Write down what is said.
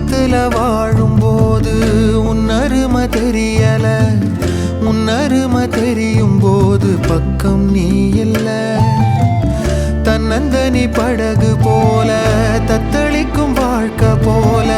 பக்கத்துல வாழும்போது உன்னருமை தெரியல, உன்னருமை தெரியும் போது பக்கம் நீ இல்ல. தன்னந்தனி படகு போல தத்தளிக்கும் வாழ்க்கை போல